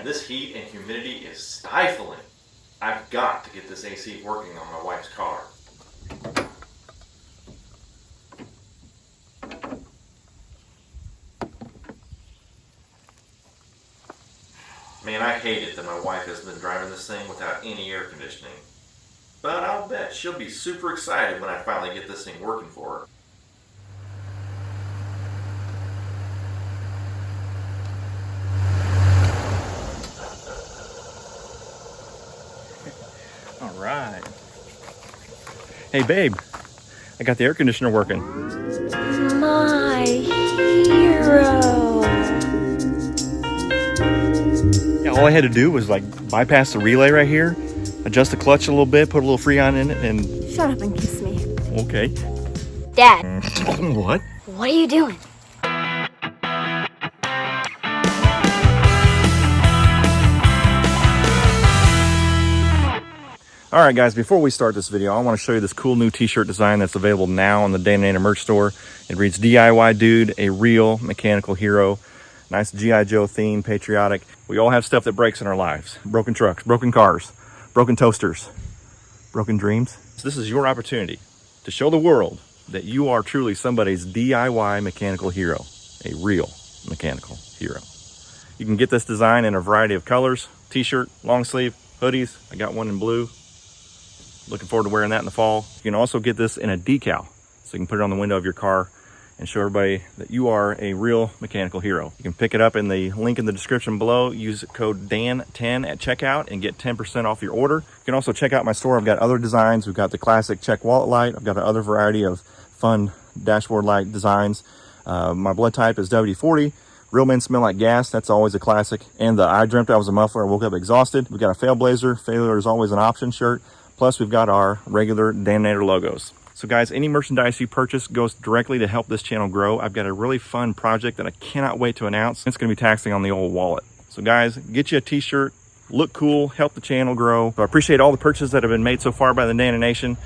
Man, this heat and humidity is stifling. I've got to get this AC working on my wife's car. Man, I hate it that my wife has been driving this thing without any air conditioning. But I'll bet she'll be super excited when I finally get this thing working for her. All right. Hey, babe, I got the air conditioner working. My hero. Yeah, all I had to do was like bypass the relay right here, adjust the clutch a little bit, put a little Freon in it, and... Shut up and kiss me. Okay. Dad. What? What are you doing? Alright guys, before we start this video, I want to show you this cool new t-shirt design that's available now on the Daninator merch store. It reads, DIY Dude, a real mechanical hero. Nice G.I. Joe theme, patriotic. We all have stuff that breaks in our lives. Broken trucks, broken cars, broken toasters, broken dreams. So this is your opportunity to show the world that you are truly somebody's DIY mechanical hero. A real mechanical hero. You can get this design in a variety of colors. T-shirt, long sleeve, hoodies. I got one in blue. Looking forward to wearing that in the fall. You can also get this in a decal, so you can put it on the window of your car and show everybody that you are a real mechanical hero. You can pick it up in the link in the description below. Use code DAN10 at checkout and get 10% off your order. You can also check out my store. I've got other designs. We've got the classic check wallet light. I've got another variety of fun dashboard light designs. My blood type is WD-40. Real men smell like gas. That's always a classic. And the I dreamt I was a muffler. I woke up exhausted. We've got a fail blazer. Failure is always an option shirt. Plus, we've got our regular Daninator logos. So guys, any merchandise you purchase goes directly to help this channel grow. I've got a really fun project that I cannot wait to announce. It's gonna be taxing on the old wallet. So guys, get you a t-shirt, look cool, help the channel grow. So I appreciate all the purchases that have been made so far by the Dana Nation.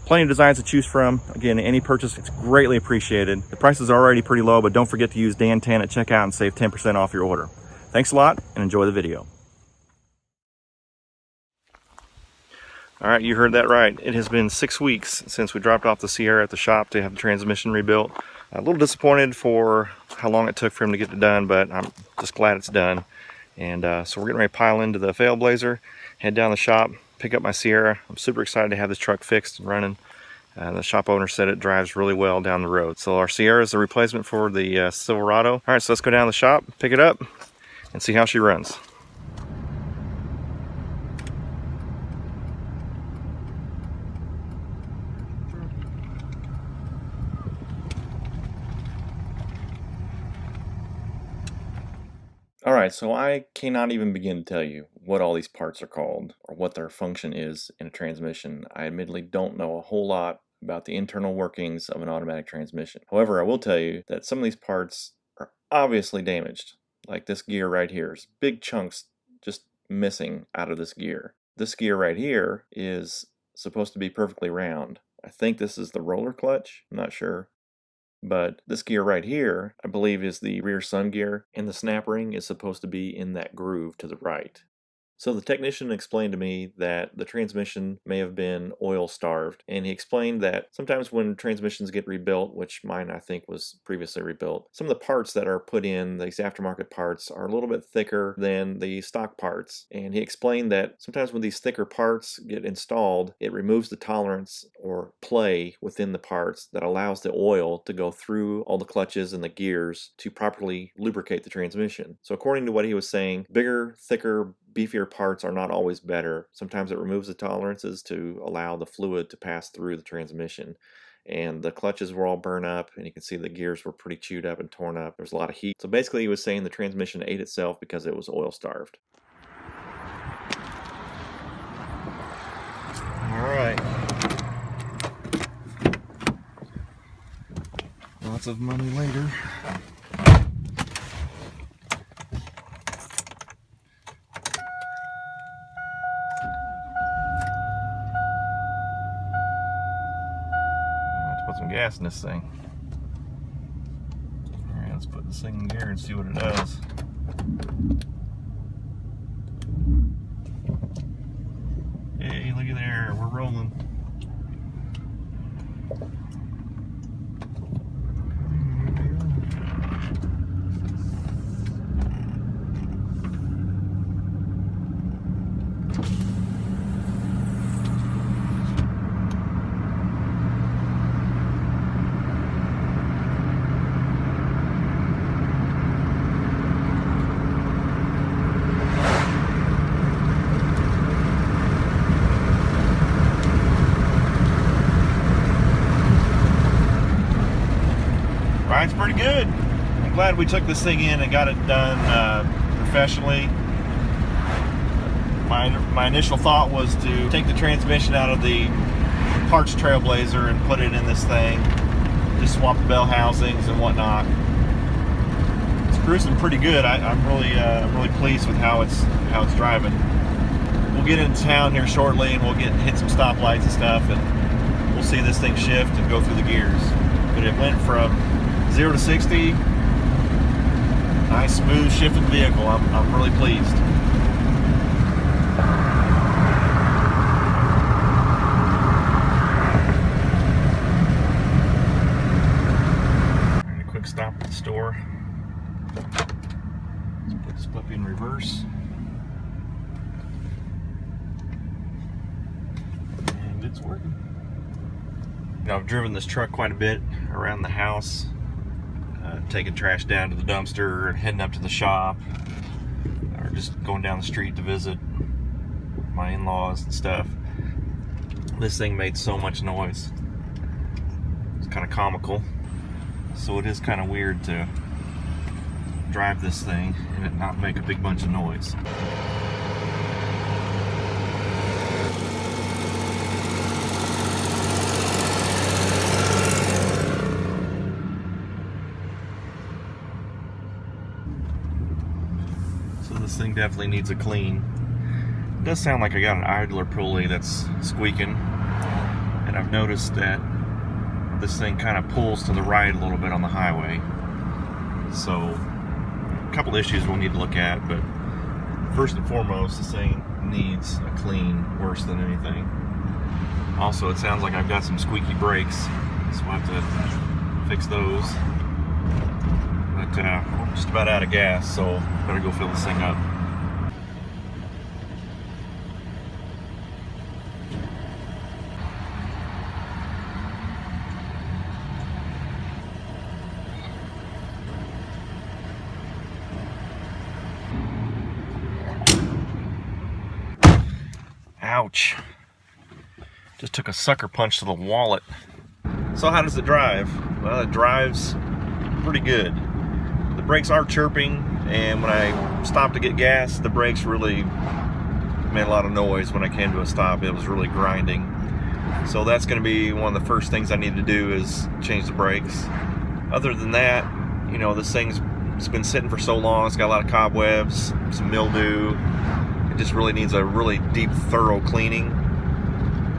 Plenty of designs to choose from. Again, any purchase, it's greatly appreciated. The prices are already pretty low, but don't forget to use Dan10 at checkout and save 10% off your order. Thanks a lot and enjoy the video. All right, you heard that right. It has been 6 weeks since we dropped off the Sierra at the shop to have the transmission rebuilt. A little disappointed for how long it took for him to get it done, but I'm just glad it's done. And so we're getting ready to pile into the fail blazer, head down the shop, pick up my Sierra. I'm super excited to have this truck fixed and running. The shop owner said it drives really well down the road. So our Sierra is a replacement for the Silverado. All right, so let's go down to the shop, pick it up, and see how she runs. Alright, so I cannot even begin to tell you what all these parts are called or what their function is in a transmission. I admittedly don't know a whole lot about the internal workings of an automatic transmission. However, I will tell you that some of these parts are obviously damaged. Like this gear right here. There's big chunks just missing out of this gear. This gear right here is supposed to be perfectly round. I think this is the roller clutch. I'm not sure. But this gear right here, I believe, is the rear sun gear, and the snap ring is supposed to be in that groove to the right. So the technician explained to me that the transmission may have been oil starved, and he explained that sometimes when transmissions get rebuilt, which mine I think was previously rebuilt, some of the parts that are put in, these aftermarket parts, are a little bit thicker than the stock parts. And he explained that sometimes when these thicker parts get installed, it removes the tolerance or play within the parts that allows the oil to go through all the clutches and the gears to properly lubricate the transmission. So according to what he was saying, bigger, thicker, beefier parts are not always better. Sometimes it removes the tolerances to allow the fluid to pass through the transmission. And the clutches were all burned up, and you can see the gears were pretty chewed up and torn up. There's a lot of heat. So basically he was saying the transmission ate itself because it was oil starved. Alright. Lots of money later. Put some gas in this thing. Alright, let's put this thing in gear and see what it does. Hey, look at there, we're rolling. Ride's pretty good. I'm glad we took this thing in and got it done professionally. My initial thought was to take the transmission out of the parts Trailblazer and put it in this thing. Just swap the bell housings and whatnot. It's cruising pretty good. I'm really pleased with how it's driving. We'll get into town here shortly and we'll hit some stoplights and stuff, and we'll see this thing shift and go through the gears. But it went from 0 to 60, nice smooth shifting vehicle. I'm really pleased. And a quick stop at the store. Let's put this puppy in reverse. And it's working. I've driven this truck quite a bit around the house. Taking trash down to the dumpster, heading up to the shop, or just going down the street to visit my in-laws and stuff. This thing made so much noise. It's kind of comical. So it is kind of weird to drive this thing and it not make a big bunch of noise. This thing definitely needs a clean. It does sound like I got an idler pulley that's squeaking, and I've noticed that this thing kind of pulls to the right a little bit on the highway. So a couple issues we'll need to look at, but first and foremost, this thing needs a clean worse than anything. Also, it sounds like I've got some squeaky brakes, so we'll have to fix those. But I'm just about out of gas, so better go fill this thing up. Ouch. Just took a sucker punch to the wallet. So how does it drive? Well, it drives pretty good. The brakes are chirping, and when I stopped to get gas, the brakes really made a lot of noise. When I came to a stop, it was really grinding. So that's going to be one of the first things I need to do is change the brakes. Other than that, you know, this thing's been sitting for so long, it's got a lot of cobwebs, some mildew. It just really needs a really deep, thorough cleaning.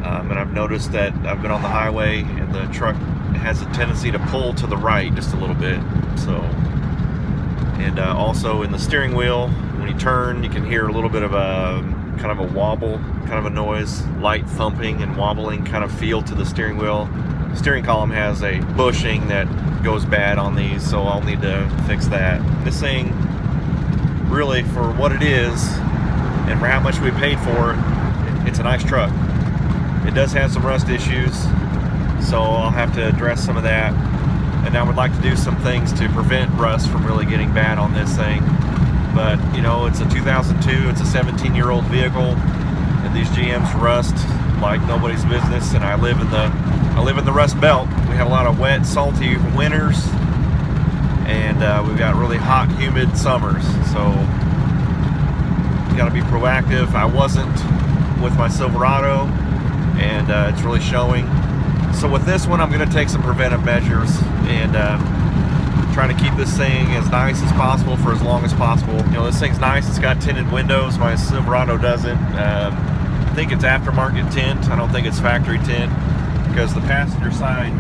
And I've noticed that I've been on the highway and the truck has a tendency to pull to the right just a little bit. So, and also in the steering wheel, when you turn, you can hear a little bit of a kind of a wobble, kind of a noise, light thumping and wobbling kind of feel to the steering wheel. The steering column has a bushing that goes bad on these, so I'll need to fix that. This thing, really, for what it is and for how much we paid for it, it's a nice truck. It does have some rust issues, so I'll have to address some of that. And I would like to do some things to prevent rust from really getting bad on this thing. But, you know, it's a 2002, it's a 17-year-old vehicle, and these GMs rust like nobody's business, and I live in the Rust Belt. We have a lot of wet, salty winters, and we've got really hot, humid summers, so you gotta be proactive. I wasn't with my Silverado, and it's really showing. So with this one, I'm going to take some preventive measures and try to keep this thing as nice as possible for as long as possible. You know, this thing's nice. It's got tinted windows. My Silverado doesn't. I think it's aftermarket tint. I don't think it's factory tint, because the passenger side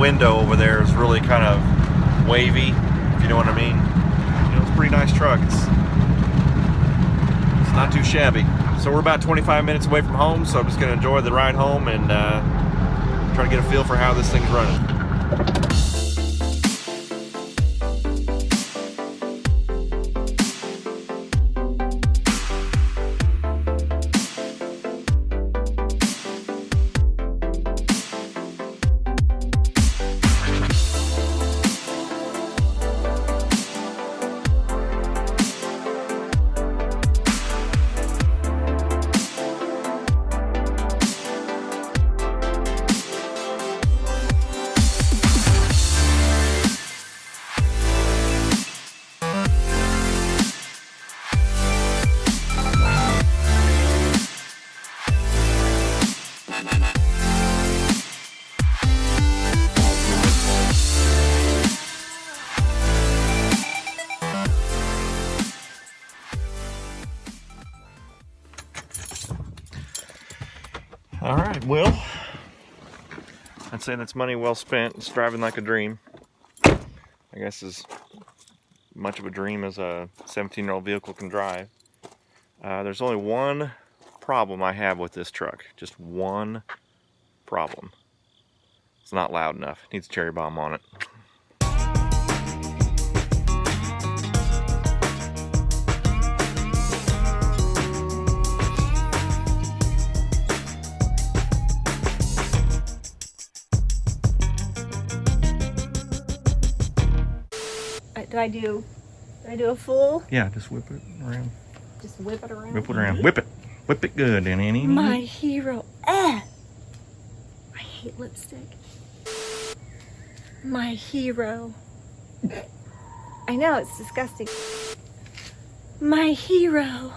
window over there is really kind of wavy, if you know what I mean. You know, it's a pretty nice truck. It's not too shabby. So we're about 25 minutes away from home, so I'm just gonna enjoy the ride home and try to get a feel for how this thing's running. All right, well, I'd say that's money well spent. It's driving like a dream. I guess as much of a dream as a 17-year-old vehicle can drive. There's only one problem I have with this truck. Just one problem. It's not loud enough. It needs a cherry bomb on it. Do I do a full? Yeah, just whip it around. Just whip it around? Whip it around. Whip it. Whip it good, Danny. My hero. I hate lipstick. My hero. I know, it's disgusting. My hero.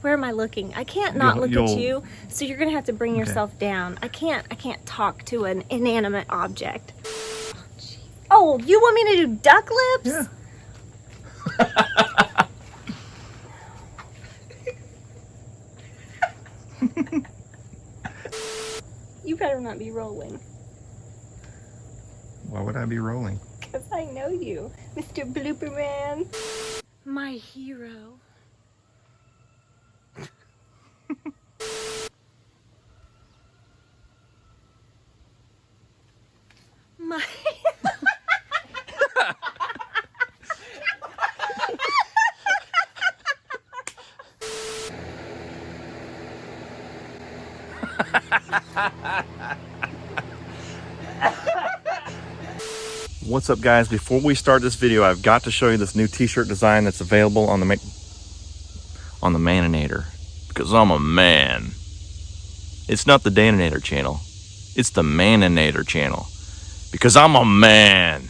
Where am I looking? I can't not look at you, so you're gonna have to bring yourself down. I can't talk to an inanimate object. Oh, you want me to do duck lips? Yeah. You better not be rolling. Why would I be rolling? Because I know you, Mr. Blooper Man. My hero. My... What's up, guys? Before we start this video, I've got to show you this new t-shirt design that's available on the Daninator, because I'm a man. It's not the Daninator channel, it's the Maninator channel, because I'm a man.